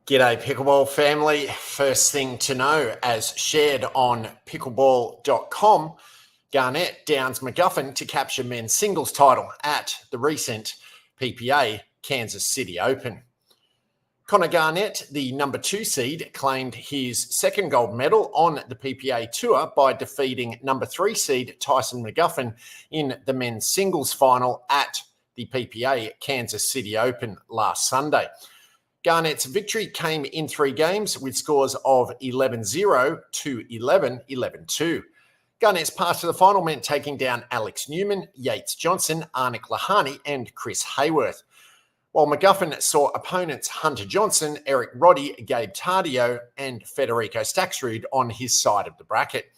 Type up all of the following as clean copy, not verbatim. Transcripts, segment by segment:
G'day Pickleball family. First thing to know, as shared on pickleball.com, Garnett downs McGuffin to capture men's singles title at the recent PPA Kansas City Open. Connor Garnett, the number 2 seed, claimed his second gold medal on the PPA Tour by defeating number 3 seed Tyson McGuffin in the men's singles final at the PPA Kansas City Open last Sunday. Garnett's victory came in 3 games with scores of 11-0 to 11-11-2. Garnett's path to the final meant taking down Alex Newman, Yates Johnson, Arnick Lahani and Chris Hayworth. While McGuffin saw opponents Hunter Johnson, Eric Roddy, Gabe Tardio and Federico Staksrud on his side of the bracket.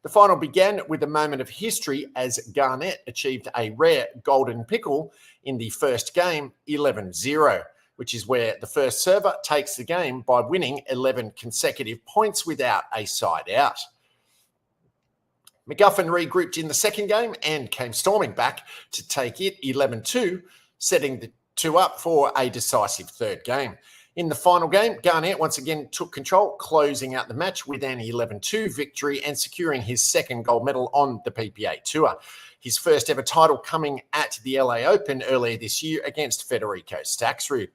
The final began with a moment of history as Garnett achieved a rare golden pickle in the first game, 11-0. Which is where the first server takes the game by winning 11 consecutive points without a side out. McGuffin regrouped in the second game and came storming back to take it 11-2, setting the 2 up for a decisive third game. In the final game, Garnett once again took control, closing out the match with an 11-2 victory and securing his second gold medal on the PPA Tour. His first ever title coming at the LA Open earlier this year against Federico Staksrud.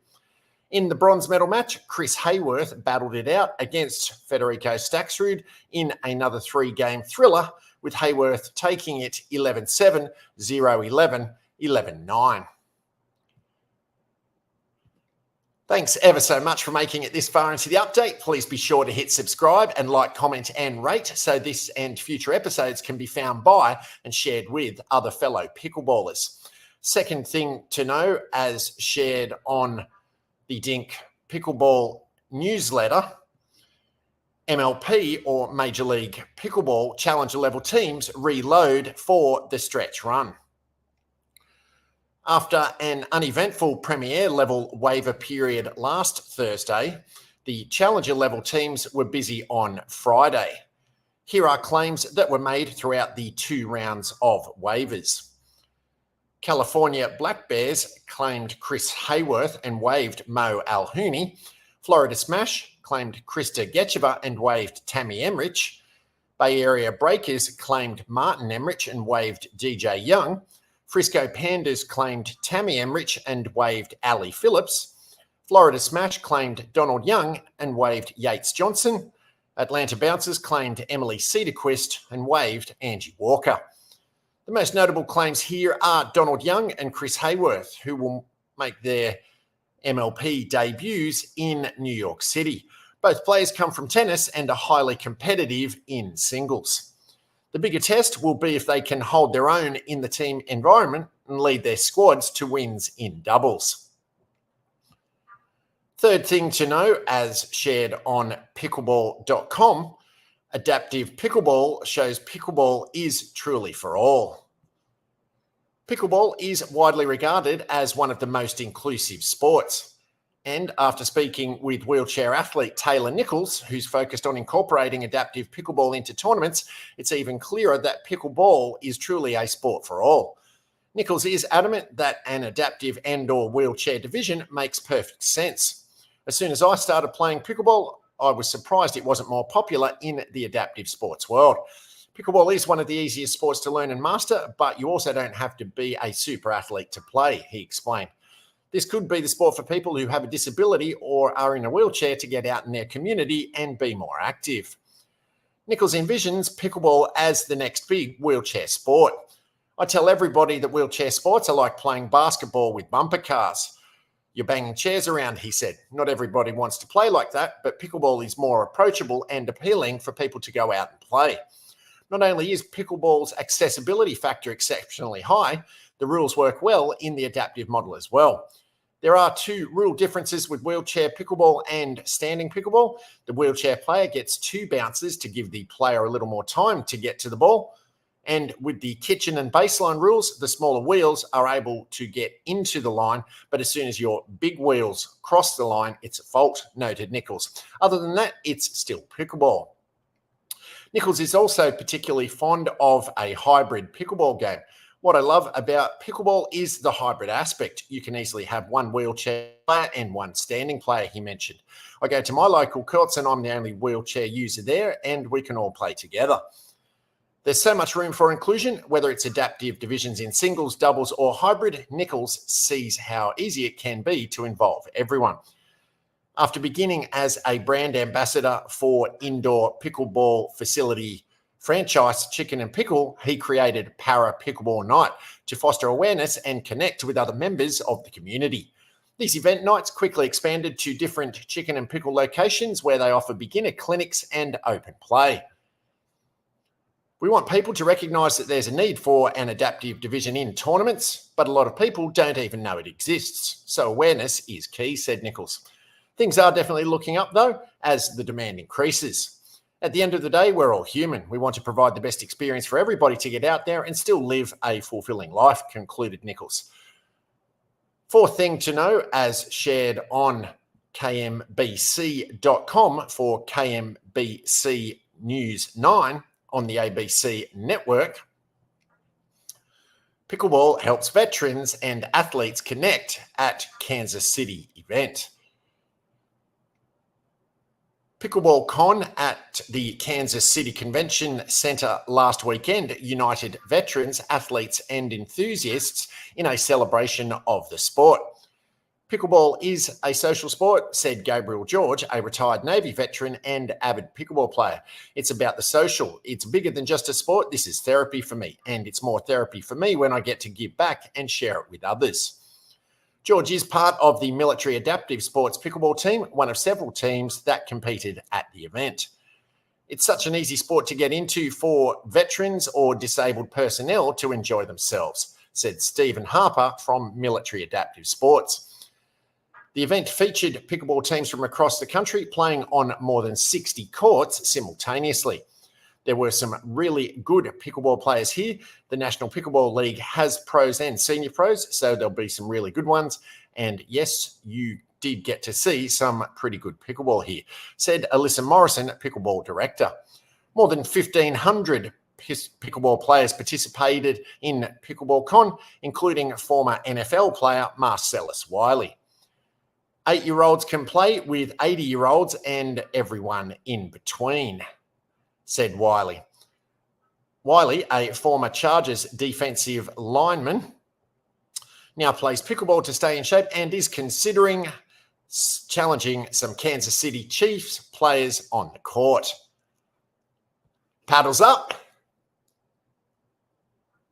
In the bronze medal match, Chris Hayworth battled it out against Federico Staksrud in another 3-game thriller, with Hayworth taking it 11-7, 0-11, 11-9. Thanks ever so much for making it this far into the update. Please be sure to hit subscribe and like, comment and rate so this and future episodes can be found by and shared with other fellow pickleballers. Second thing to know, as shared on the Dink Pickleball newsletter, MLP or Major League Pickleball Challenger level teams reload for the stretch run. After an uneventful Premier level waiver period last Thursday, the Challenger level teams were busy on Friday. Here are claims that were made throughout the 2 rounds of waivers. California Black Bears claimed Chris Hayworth and waived Mo Alhouni. Florida Smash claimed Krista Getcheva and waived Tammy Emrich. Bay Area Breakers claimed Martin Emrich and waived DJ Young. Frisco Pandas claimed Tammy Emrich and waived Ali Phillips. Florida Smash claimed Donald Young and waived Yates Johnson. Atlanta Bouncers claimed Emily Cedarquist and waived Angie Walker. The most notable claims here are Donald Young and Chris Hayworth, who will make their MLP debuts in New York City. Both players come from tennis and are highly competitive in singles. The bigger test will be if they can hold their own in the team environment and lead their squads to wins in doubles. Third thing to know, as shared on pickleball.com, Adaptive Pickleball shows pickleball is truly for all. Pickleball is widely regarded as one of the most inclusive sports. And after speaking with wheelchair athlete Taylor Nichols, who's focused on incorporating adaptive pickleball into tournaments, it's even clearer that pickleball is truly a sport for all. Nichols is adamant that an adaptive and/or wheelchair division makes perfect sense. As soon as I started playing pickleball, I was surprised it wasn't more popular in the adaptive sports world. Pickleball is one of the easiest sports to learn and master, but you also don't have to be a super athlete to play, he explained. This could be the sport for people who have a disability or are in a wheelchair to get out in their community and be more active. Nichols envisions pickleball as the next big wheelchair sport. I tell everybody that wheelchair sports are like playing basketball with bumper cars. You're banging chairs around, he said. Not everybody wants to play like that, but pickleball is more approachable and appealing for people to go out and play. Not only is pickleball's accessibility factor exceptionally high, the rules work well in the adaptive model as well. There are 2 rule differences with wheelchair pickleball and standing pickleball. The wheelchair player gets 2 bounces to give the player a little more time to get to the ball. And with the kitchen and baseline rules, the smaller wheels are able to get into the line, but as soon as your big wheels cross the line, it's a fault, noted Nichols. Other than that, it's still pickleball. Nichols is also particularly fond of a hybrid pickleball game, What I love about pickleball is the hybrid aspect. You can easily have one wheelchair player and one standing player, he mentioned. I go to my local courts and I'm the only wheelchair user there, and we can all play together. There's so much room for inclusion, whether it's adaptive divisions in singles, doubles, or hybrid. Nichols sees how easy it can be to involve everyone. After beginning as a brand ambassador for indoor pickleball facility franchise Chicken and Pickle, he created Para Pickleball Night to foster awareness and connect with other members of the community. These event nights quickly expanded to different Chicken and Pickle locations where they offer beginner clinics and open play. We want people to recognise that there's a need for an adaptive division in tournaments, but a lot of people don't even know it exists. So awareness is key, said Nichols. Things are definitely looking up, though, as the demand increases. At the end of the day, we're all human. We want to provide the best experience for everybody to get out there and still live a fulfilling life, concluded Nichols. Fourth thing to know, as shared on kmbc.com for KMBC News 9 on the ABC network, pickleball helps veterans and athletes connect at Kansas City event. Pickleball Con at the Kansas City Convention Center last weekend united veterans, athletes, and enthusiasts in a celebration of the sport. Pickleball is a social sport, said Gabriel George, a retired Navy veteran and avid pickleball player. It's about the social. It's bigger than just a sport. This is therapy for me, and it's more therapy for me when I get to give back and share it with others. George is part of the Military Adaptive Sports Pickleball team, one of several teams that competed at the event. It's such an easy sport to get into for veterans or disabled personnel to enjoy themselves, said Stephen Harper from Military Adaptive Sports. The event featured pickleball teams from across the country playing on more than 60 courts simultaneously. There were some really good pickleball players here. The National Pickleball League has pros and senior pros, so there'll be some really good ones. And yes, you did get to see some pretty good pickleball here, said Alyssa Morrison, pickleball director. More than 1,500 pickleball players participated in Pickleball Con, including former NFL player Marcellus Wiley. 8-year-olds can play with 80-year-olds and everyone in between, said Wiley. Wiley, a former Chargers defensive lineman, now plays pickleball to stay in shape and is considering challenging some Kansas City Chiefs players on the court. Paddles up.